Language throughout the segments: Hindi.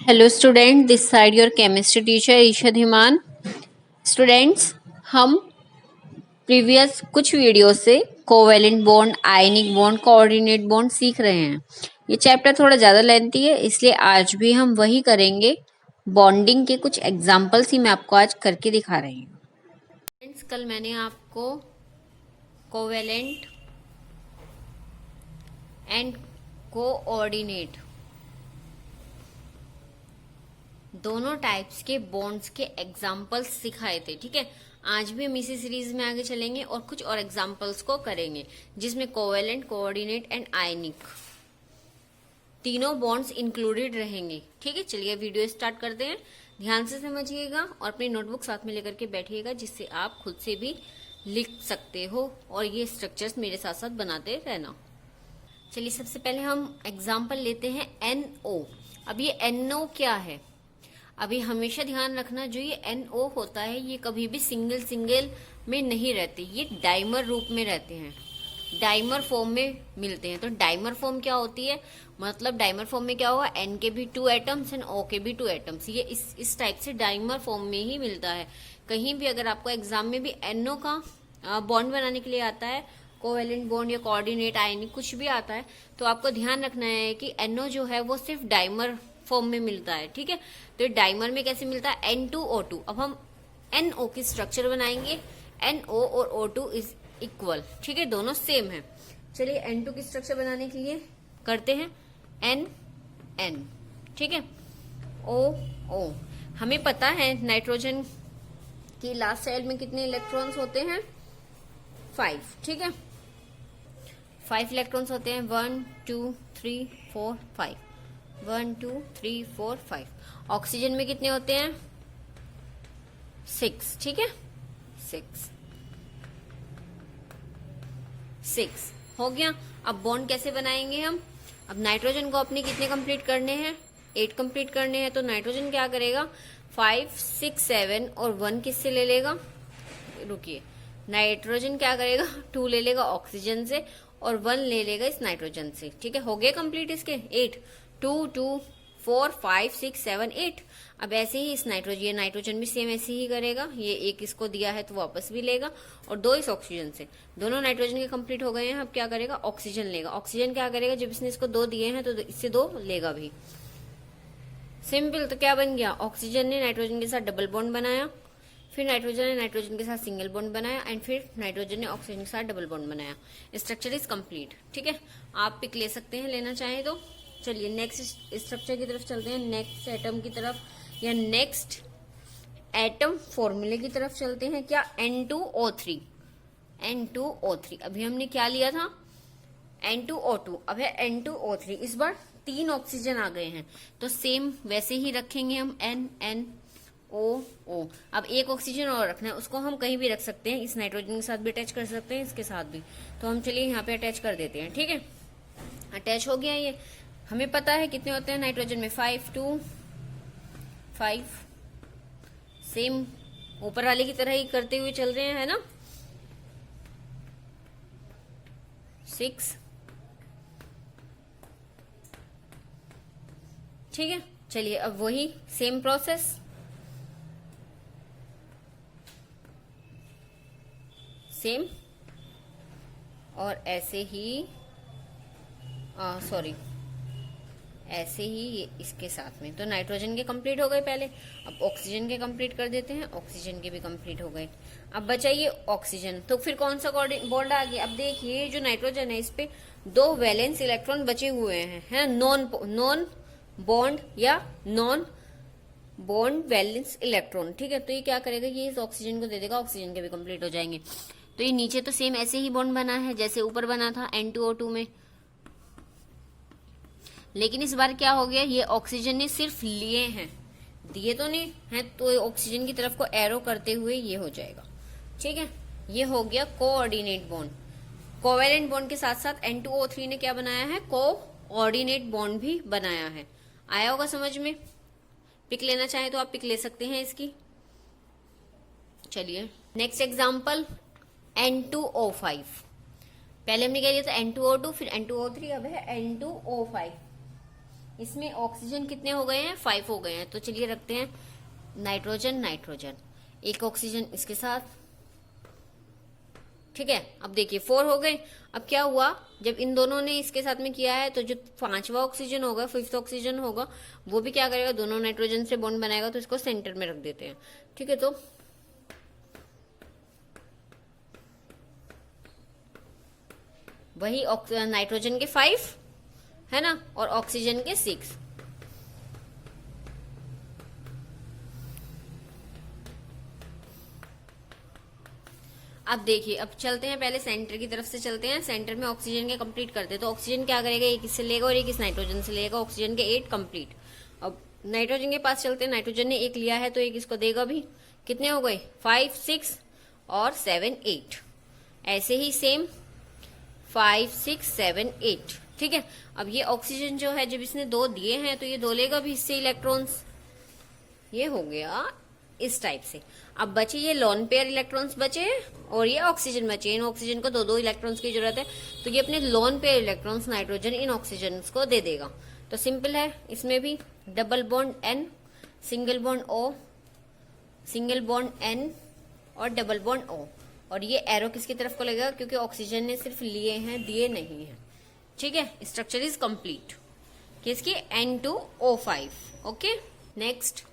Hello student, this side your chemistry teacher Isha Dhiman. Students, हम प्रीवियस कुछ वीडियो से covalent bond, ionic bond, coordinate bond सीख रहे हैं। ये चैप्टर थोड़ा ज़्यादा लेंथी है, इसलिए आज भी हम वही करेंगे। बॉन्डिंग के कुछ एग्जाम्पल्स ही मैं आपको आज करके दिखा रही हूँ। फ्रेंड्स, कल मैंने आपको कोवेलेंट एंड कोऑर्डिनेट दोनों टाइप्स के बॉन्ड्स के एग्जाम्पल्स सिखाए थे। ठीक है, आज भी हम इसी सीरीज में आगे चलेंगे और कुछ और एग्जाम्पल्स को करेंगे, जिसमें कोवेलेंट, कोऑर्डिनेट एंड आयनिक तीनों बॉन्ड्स इंक्लूडेड रहेंगे। ठीक है, चलिए वीडियो स्टार्ट करते हैं। ध्यान से समझिएगा और अपनी नोटबुक साथ में लेकर के बैठिएगा, जिससे आप खुद से भी लिख सकते हो और ये स्ट्रक्चर्स मेरे साथ साथ बनाते रहना। चलिए, सबसे पहले हम एग्जाम्पल लेते हैं NO। अब ये NO क्या है? अभी हमेशा ध्यान रखना, जो ये NO होता है ये कभी भी सिंगल सिंगल में नहीं रहते, ये डाइमर रूप में रहते हैं, डाइमर फॉर्म में मिलते हैं। तो डाइमर फॉर्म क्या होती है? मतलब डाइमर फॉर्म में क्या होगा, N के भी 2 एटम्स एंड O के भी 2 एटम्स। ये इस टाइप से डाइमर फॉर्म में ही मिलता है। कहीं भी अगर आपको एग्जाम में भी NO का बॉन्ड बनाने के लिए आता है, कोवेलेंट बॉन्ड या कोऑर्डिनेट, आयनिक कुछ भी आता है, तो आपको ध्यान रखना है कि NO जो है वो सिर्फ डाइमर फॉर्म में मिलता है। ठीक है, तो डाइमर में कैसे मिलता है? N2O2। अब हम NO की स्ट्रक्चर बनाएंगे। NO और O2 इज इक्वल। ठीक है, दोनों सेम है। चलिए, N2 की स्ट्रक्चर बनाने के लिए करते हैं N। ठीक है, O। हमें पता है नाइट्रोजन की लास्ट साइड में कितने इलेक्ट्रॉन्स होते हैं? 5। ठीक है, 5 इलेक्ट्रॉन्स होते हैं। 1 2 3 4 5। 1 2 3 4 5। ऑक्सीजन में कितने होते हैं? 6। ठीक है, 6 हो गया। अब बॉन्ड कैसे बनाएंगे हम? अब नाइट्रोजन को अपने कितने कंप्लीट करने हैं? 8 कंप्लीट करने हैं। तो नाइट्रोजन क्या करेगा? 5 6 7 और 1 किससे ले लेगा? रुकिए, नाइट्रोजन क्या करेगा? 2 ले लेगा ऑक्सीजन से और 1 ले लेगा इस नाइट्रोजन से। ठीक है, हो गए कंप्लीट इसके 8। 2 2 4 5 6 7 8। अब ऐसे ही इस नाइट्रोजन भी सेम ऐसे ही करेगा। ये एक इसको दिया है तो वापस भी लेगा, और 2 इस ऑक्सीजन से। दोनों नाइट्रोजन के कंप्लीट हो गए हैं। अब क्या करेगा? ऑक्सीजन लेगा। ऑक्सीजन क्या करेगा? जब इसने इसको 2 दिए हैं तो इससे 2 लेगा भी। सिंपल। तो क्या बन गया? ऑक्सीजन ने नाइट्रोजन के साथ डबल बॉन्ड बनाया, फिर नाइट्रोजन ने नाइट्रोजन के साथ सिंगल बॉन्ड बनाया, एंड फिर नाइट्रोजन ने ऑक्सीजन के साथ डबल बॉन्ड बनाया। Structure is complete. ठीक है, आप पिक ले सकते हैं लेना चाहें तो। चलिए, नेक्स्ट स्ट्रक्चर की तरफ चलते हैं, नेक्स्ट एटम की तरफ या नेक्स्ट एटम फॉर्मूले की तरफ चलते हैं। क्या? N2O3। N2O3 अभी हमने क्या लिया था? N2O2। अब है N2O3। इस बार 3 ऑक्सीजन आ गए हैं, तो सेम वैसे ही रखेंगे हम NO। अब एक ऑक्सीजन और रखना है, उसको हम कहीं भी रख सकते हैं। इस नाइट्रोजन के साथ भी अटैच कर सकते हैं, इसके साथ भी। तो हम चलिए यहाँ पे अटैच कर देते हैं। ठीक है, अटैच हो गया ये। हमें पता है कितने होते हैं नाइट्रोजन में? 5 2 5। सेम ऊपर वाले की तरह ही करते हुए चल रहे हैं, है ना? 6। ठीक है, चलिए अब वही सेम प्रोसेस। सेम और ऐसे ही सॉरी, ऐसे ही ये इसके साथ में। तो नाइट्रोजन के कंप्लीट हो गए पहले। अब ऑक्सीजन के कंप्लीट कर देते हैं। ऑक्सीजन के भी कंप्लीट हो गए। अब बचा ये ऑक्सीजन। तो फिर कौन सा बॉन्ड आ गया? अब देखिए, जो नाइट्रोजन है इस पे 2 वैलेंस इलेक्ट्रॉन बचे हुए हैं, है नॉन बॉन्ड या नॉन बॉन्ड वैलेंस इलेक्ट्रॉन। ठीक है, तो ये क्या करेगा? ये इस ऑक्सीजन को दे देगा, ऑक्सीजन के भी कंप्लीट हो जाएंगे। तो ये नीचे तो सेम ऐसे ही बॉन्ड बना है जैसे ऊपर बना था N2O2 में, लेकिन इस बार क्या हो गया? ये ऑक्सीजन ने सिर्फ लिए हैं, दिए तो नहीं है। तो ऑक्सीजन की तरफ को एरो करते हुए ये हो जाएगा। ठीक है, ये हो गया कोऑर्डिनेट बॉन्ड। कोवेलेंट बॉन्ड के साथ साथ N2O3 ने क्या बनाया है? कोऑर्डिनेट बॉन्ड भी बनाया है। आया होगा समझ में? पिक लेना चाहे तो आप पिक ले सकते हैं इसकी। चलिए, नेक्स्ट एग्जाम्पल N2O5। पहले हमने क्या लिया था? N2O2, फिर N2O3, अब है N2O5। इसमें ऑक्सीजन कितने हो गए हैं, 5 हो गए हैं। तो चलिए रखते हैं नाइट्रोजन नाइट्रोजन, एक ऑक्सीजन इसके साथ, ठीक है। अब देखिए 4 हो गए। अब क्या हुआ, जब इन दोनों ने इसके साथ में किया है तो जो 5वां ऑक्सीजन होगा, 5th ऑक्सीजन होगा, वो भी क्या करेगा, दोनों नाइट्रोजन से बॉन्ड बनाएगा। तो इसको सेंटर में रख देते हैं, ठीक है। तो वही नाइट्रोजन के 5 है ना, और ऑक्सीजन के 6। अब देखिए, अब चलते हैं पहले सेंटर की तरफ से चलते हैं। सेंटर में ऑक्सीजन के कंप्लीट करते हैं। तो ऑक्सीजन क्या करेगा, एक इससे लेगा और एक इस नाइट्रोजन से लेगा। ऑक्सीजन के 8 कंप्लीट। अब नाइट्रोजन के पास चलते हैं। नाइट्रोजन ने एक लिया है तो एक इसको देगा भी। कितने हो गए, 5 6 और 7 8। ऐसे ही सेम 5 6 7 8, ठीक है। अब ये ऑक्सीजन जो है, जब इसने 2 दिए हैं तो ये 2 लेगा भी इससे इलेक्ट्रॉन्स। ये हो गया इस टाइप से। अब बचे ये लोन पेयर इलेक्ट्रॉन्स बचे और ये ऑक्सीजन बचे। इन ऑक्सीजन को 2-2 इलेक्ट्रॉन्स की जरूरत है, तो ये अपने lone pair electrons nitrogen in oxygen को दे देगा। तो सिंपल है, इसमें भी double bond N, single bond O, single bond N और डबल बॉन्ड O। और ये एरो किसकी तरफ को लगेगा, क्योंकि ऑक्सीजन ने सिर्फ लिए हैं, दिए नहीं है, ठीक है। Structure is complete. किसकी, N2O5। ओके, नेक्स्ट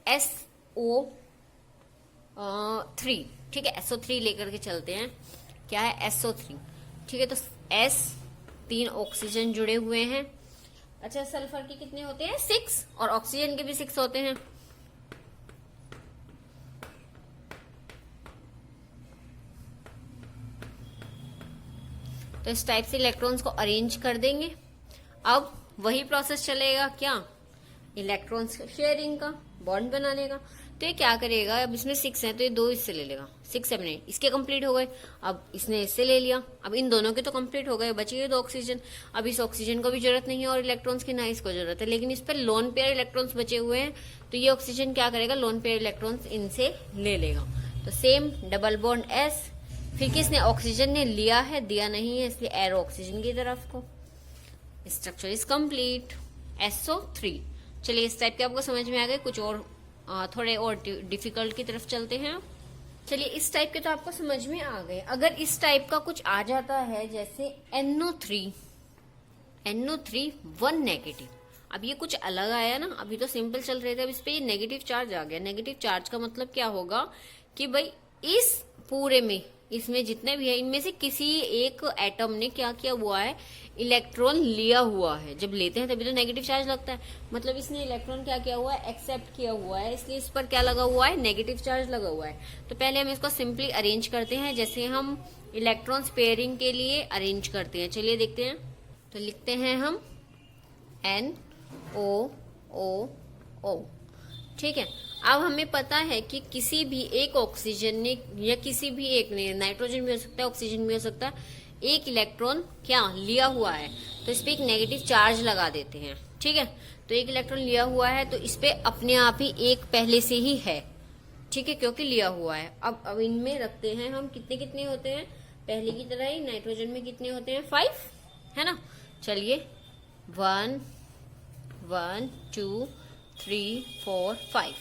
SO3, ठीक है। SO3 लेकर के चलते हैं। क्या है SO3, ठीक है। तो S 3 ऑक्सीजन जुड़े हुए हैं। अच्छा, सल्फर के कितने होते हैं, 6, और ऑक्सीजन के भी 6 होते हैं। तो इस टाइप से इलेक्ट्रॉन्स को अरेंज कर देंगे। अब वही प्रोसेस चलेगा, क्या, इलेक्ट्रॉन्स शेयरिंग का, बॉन्ड बनाने का। तो ये क्या करेगा, अब इसमें 6 है तो ये 2 इससे ले लेगा, 6 7 8, इसके कंप्लीट हो गए। अब इसने इससे ले लिया, अब इन दोनों के तो कंप्लीट हो गए, बची ये 2 ऑक्सीजन। अब इस ऑक्सीजन को भी जरूरत नहीं है और इलेक्ट्रॉन्स की ना इसको जरूरत है, लेकिन इस पर लोन पेयर इलेक्ट्रॉन्स बचे हुए हैं। तो ये ऑक्सीजन क्या करेगा, लोन पेयर इलेक्ट्रॉन्स इनसे ले लेगा। तो सेम डबल बॉन्ड S, फिर किसने, ऑक्सीजन ने लिया है, दिया नहीं है, इसलिए एरो ऑक्सीजन की तरफ को। Structure is complete, SO3। चलिए इस टाइप के आपको समझ में आ गए। कुछ और थोड़े और डिफिकल्ट की तरफ चलते हैं। चलिए इस टाइप के तो आपको समझ में आ गए। अगर इस टाइप का कुछ आ जाता है, जैसे NO3 1 नेगेटिव। अब ये कुछ अलग आया ना, अभी तो सिंपल चल रहे थे, अब इस पे ये नेगेटिव चार्ज आ गया। नेगेटिव चार्ज का मतलब क्या होगा कि भाई इस पूरे में, इसमें जितने भी है, इनमें से किसी एक एटम ने क्या किया हुआ है, इलेक्ट्रॉन लिया हुआ है। जब लेते हैं तभी तो नेगेटिव चार्ज लगता है, मतलब इसने इलेक्ट्रॉन क्या किया हुआ है, एक्सेप्ट किया हुआ है, इसलिए इस पर क्या लगा हुआ है, नेगेटिव चार्ज लगा हुआ है। तो पहले हम इसको सिंपली अरेंज करते हैं, जैसे हम इलेक्ट्रॉन्स पेयरिंग के लिए अरेंज करते हैं। चलिए देखते हैं। तो लिखते हैं हम NOOO, ठीक है। अब हमें पता है कि किसी भी एक ऑक्सीजन ने, या किसी भी एक ने, नाइट्रोजन भी हो सकता है, ऑक्सीजन भी हो सकता है, एक इलेक्ट्रॉन क्या लिया हुआ है, तो इस पे एक नेगेटिव चार्ज लगा देते हैं, ठीक है। तो एक इलेक्ट्रॉन लिया हुआ है तो इस पे अपने आप ही एक पहले से ही है, ठीक है, क्योंकि लिया हुआ है। अब इनमें रखते हैं हम, कितने कितने होते हैं, पहले की तरह ही नाइट्रोजन में कितने होते हैं, 5, है ना। चलिए 1 1 2 3 4 5,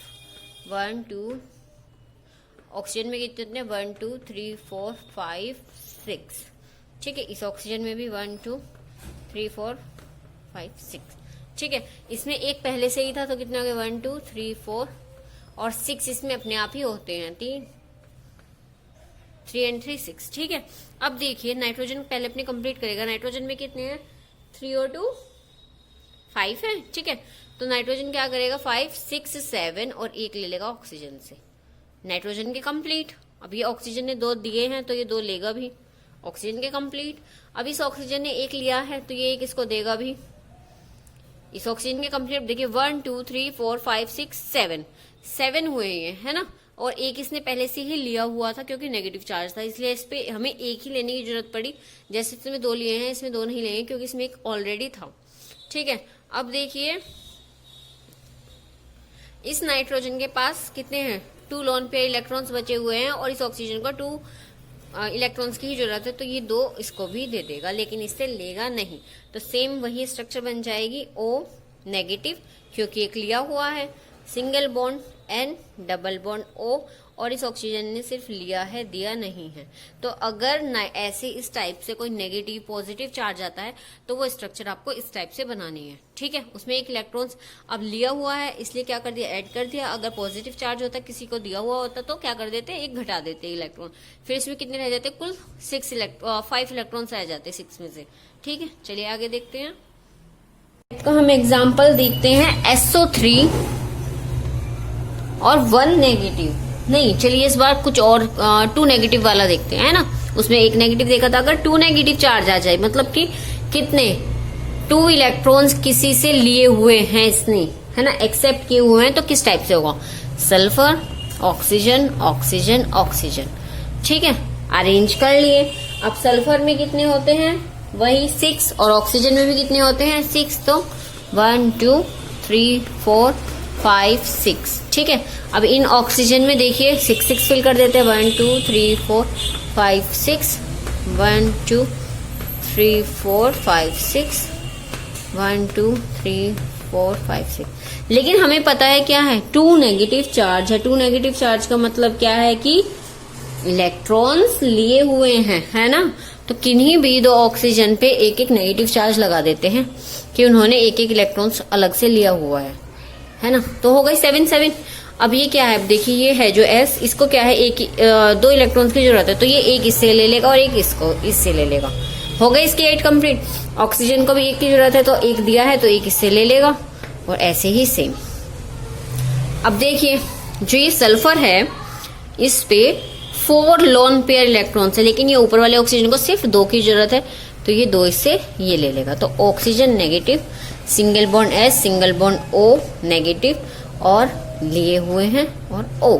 1 2, ऑक्सीजन में कितने, 1 2 3 4 5 6, ठीक है। इस ऑक्सीजन में भी 1 2 3 4 5 6, ठीक है। इसमें एक पहले से ही था तो कितने हो गए, 1 2 3 4 और 6 इसमें अपने आप ही होते हैं, 3 and 3 6, ठीक है। अब देखिए नाइट्रोजन पहले अपने कंप्लीट करेगा। नाइट्रोजन में कितने हैं, 3 और 2 5 है, ठीक है। तो नाइट्रोजन क्या करेगा, 5 6 7 और एक ले लेगा ऑक्सीजन से, नाइट्रोजन के कंप्लीट। अब ये ऑक्सीजन ने 2 दिए हैं तो ये 2 लेगा भी, ऑक्सीजन के कंप्लीट। अब इस ऑक्सीजन ने एक लिया है तो ये एक इसको देगा भी, इस ऑक्सीजन के कंप्लीट। देखिए 1 2 3 4 5 6 7 हुए ये, है ना। और एक इसने पहले से ही लिया हुआ था क्योंकि नेगेटिव चार्ज था, इसलिए इस पे हमें एक ही लेने की जरूरत पड़ी। जैसे इसमें 2 लिए हैं, इसमें 2 नहीं लिए क्योंकि इसमें एक ऑलरेडी था, ठीक है। अब देखिए इस नाइट्रोजन के पास कितने हैं, 2 लोन पेयर इलेक्ट्रॉन्स बचे हुए हैं और इस ऑक्सीजन को 2 इलेक्ट्रॉन्स की ही जरूरत है, तो ये 2 इसको भी दे देगा, लेकिन इससे लेगा नहीं। तो सेम वही स्ट्रक्चर बन जाएगी, O नेगेटिव क्योंकि एक लिया हुआ है, single bond N, double bond O, और इस ऑक्सीजन ने सिर्फ लिया है, दिया नहीं है। तो अगर ऐसे इस टाइप से कोई नेगेटिव पॉजिटिव चार्ज आता है तो वो स्ट्रक्चर आपको इस टाइप से बनानी है, ठीक है। उसमें एक इलेक्ट्रॉन्स अब लिया हुआ है इसलिए क्या कर दिया, ऐड कर दिया। अगर पॉजिटिव चार्ज होता, किसी को दिया हुआ होता तो क्या कर देते, एक घटा देते इलेक्ट्रॉन, फिर इसमें कितने रह जाते, कुल 5 इलेक्ट्रॉन्स रह जाते 6 में से, ठीक है। चलिए आगे देखते हैं। तो हम एग्जाम्पल देखते हैं SO3 और 1 नेगेटिव, नहीं चलिए इस बार कुछ और 2 नेगेटिव वाला देखते हैं, है ना। उसमें एक नेगेटिव देखा था, अगर 2 नेगेटिव चार्ज आ जाए मतलब कि कितने 2 इलेक्ट्रॉन्स किसी से लिए हुए हैं इसने, है ना, एक्सेप्ट किए हुए हैं, तो किस टाइप से होगा, सल्फर, ऑक्सीजन, ऑक्सीजन, ऑक्सीजन, ठीक है। अरेंज कर लिए। अब सल्फर में कितने होते हैं, वही 6, और ऑक्सीजन में भी कितने होते हैं 6, तो 1 2 3 4 5 6, ठीक है। अब इन ऑक्सीजन में देखिए 6 6 फिल कर देते हैं, 1 2 3 4 5 6, 1 2 3 4 5 6, 1 2 3 4 5 6। लेकिन हमें पता है क्या है, 2 नेगेटिव चार्ज है। 2 नेगेटिव चार्ज का मतलब क्या है कि इलेक्ट्रॉन्स लिए हुए हैं, है ना। तो किन्हीं भी 2 ऑक्सीजन पे एक एक नेगेटिव चार्ज लगा देते हैं कि उन्होंने एक एक इलेक्ट्रॉन्स अलग से लिया हुआ है ना। तो हो गई 7 7। अब ये क्या है, अब देखिए ये है जो S, इसको क्या है, 2 इलेक्ट्रॉन्स की जरूरत है, तो ये एक इससे ले लेगा और एक इसको इससे ले लेगा। हो गए इसके 8 कंप्लीट। ऑक्सीजन को भी एक की जरूरत है, तो एक दिया है तो एक इससे ले लेगा, और ऐसे ही सेम। अब देखिए जो ये सल्फर है इस पे 4 लोन पेयर इलेक्ट्रॉन्स है, लेकिन ये ऊपर वाले ऑक्सीजन को सिर्फ 2 की जरूरत है, तो ये 2 इससे ये ले लेगा। तो oxygen negative, single bond S, single bond O negative, और लिए हुए हैं और O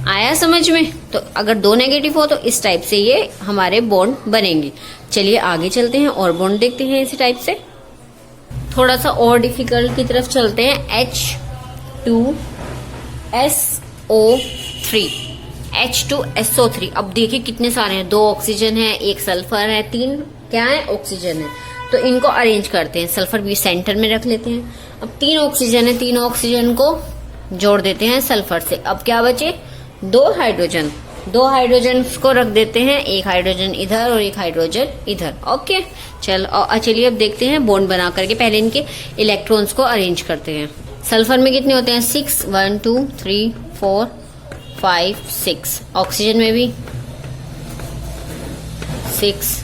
आया समझ में। तो अगर 2 नेगेटिव हो तो इस टाइप से ये हमारे बॉन्ड बनेंगे। चलिए आगे चलते हैं और बॉन्ड देखते हैं इसी टाइप से। थोड़ा सा और डिफिकल्ट की तरफ चलते हैं। H2SO3, H2SO3। अब देखिए कितने सारे हैं, 2 ऑक्सीजन है, 1 सल्फर है, 3 क्या है, ऑक्सीजन है। तो इनको अरेंज करते हैं, सल्फर भी सेंटर में रख लेते हैं। अब 3 ऑक्सीजन है, 3 ऑक्सीजन को जोड़ देते हैं सल्फर से। अब क्या बचे, 2 हाइड्रोजन, 2 हाइड्रोजन को रख देते हैं, 1 हाइड्रोजन इधर और 1 हाइड्रोजन इधर। ओके चलिए अब देखते हैं बॉन्ड बना करके, पहले इनके इलेक्ट्रॉन्स को अरेंज करते हैं। सल्फर में कितने होते हैं 6, 1 2 3 4 5 6। ऑक्सीजन में भी 6,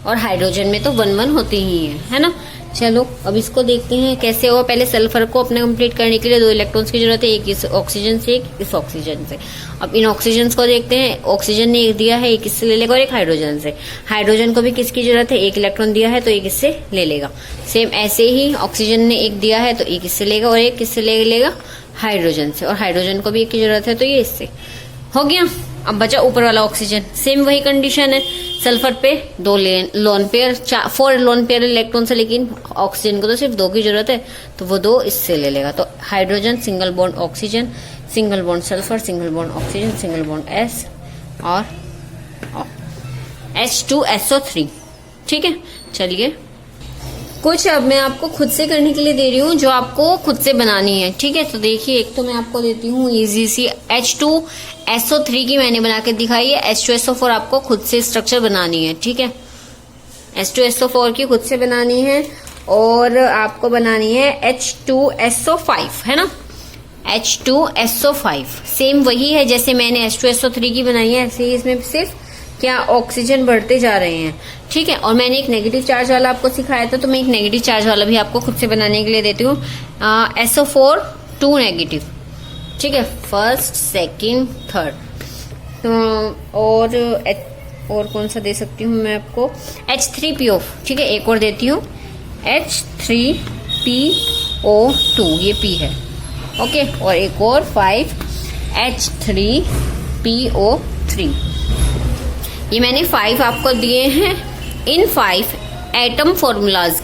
और हाइड्रोजन में तो 1 1 होती ही है ना। चलो अब इसको देखते हैं कैसे होगा। पहले सल्फर को अपने कंप्लीट करने के लिए 2 इलेक्ट्रॉन्स की जरूरत है, एक इस ऑक्सीजन से, एक इस ऑक्सीजन से। अब इन ऑक्सीजन को देखते हैं, ऑक्सीजन ने एक दिया है, एक इससे ले लेगा, और एक हाइड्रोजन से। हाइड्रोजन को भी किसकी जरूरत है, एक इलेक्ट्रॉन दिया है तो एक इससे ले लेगा। सेम ऐसे ही ऑक्सीजन ने एक दिया है तो एक इससे लेगा, और एक किससे ले लेगा, हाइड्रोजन से। और हाइड्रोजन को भी एक की जरूरत है तो ये इससे हो गया। अब बचा ऊपर वाला ऑक्सीजन, सेम वही कंडीशन है। सल्फर पे 2 lone pair, 4 lone pair electron से, लेकिन ऑक्सीजन को तो सिर्फ 2 की जरूरत है, तो वो 2 इससे ले लेगा। तो hydrogen, single bond oxygen, single bond sulphur, single bond oxygen, single bond S, और H2SO3, ठीक है। चलिए कुछ अब मैं आपको खुद से करने के लिए दे रही हूँ, जो आपको खुद से बनानी है, ठीक है। तो देखिए एक तो मैं आपको देती हूँ इजी सी, H2SO3 की मैंने बना के दिखाई है। H2SO4 आपको खुद से स्ट्रक्चर बनानी है, ठीक है। H2SO4 की खुद से बनानी है, और आपको बनानी है H2SO5, है ना। H2SO5 सेम वही है जैसे मैंने H2SO3 की बनाई है, ऐसे ही इसमें सिर्फ क्या ऑक्सीजन बढ़ते जा रहे हैं, ठीक है। और मैंने एक नेगेटिव चार्ज वाला आपको सिखाया था, तो मैं एक नेगेटिव चार्ज वाला भी आपको खुद से बनाने के लिए देती हूँ। SO4 2 नेगेटिव, ठीक है, फर्स्ट सेकंड थर्ड। तो और कौन सा दे सकती हूँ मैं आपको, H3PO, ठीक है। एक और देती हूँ H3PO2, ये P है, ओके। और एक और 5 H3PO3, ये मैंने 5 आपको दिए हैं। इन 5 एटम फॉर्मूलाज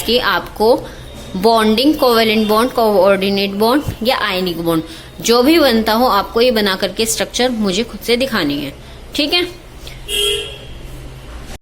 की आपको bonding, covalent bond, coordinate bond या आयनिक बॉन्ड जो भी बनता हो, आपको ये बना करके स्ट्रक्चर मुझे खुद से दिखानी है, ठीक है।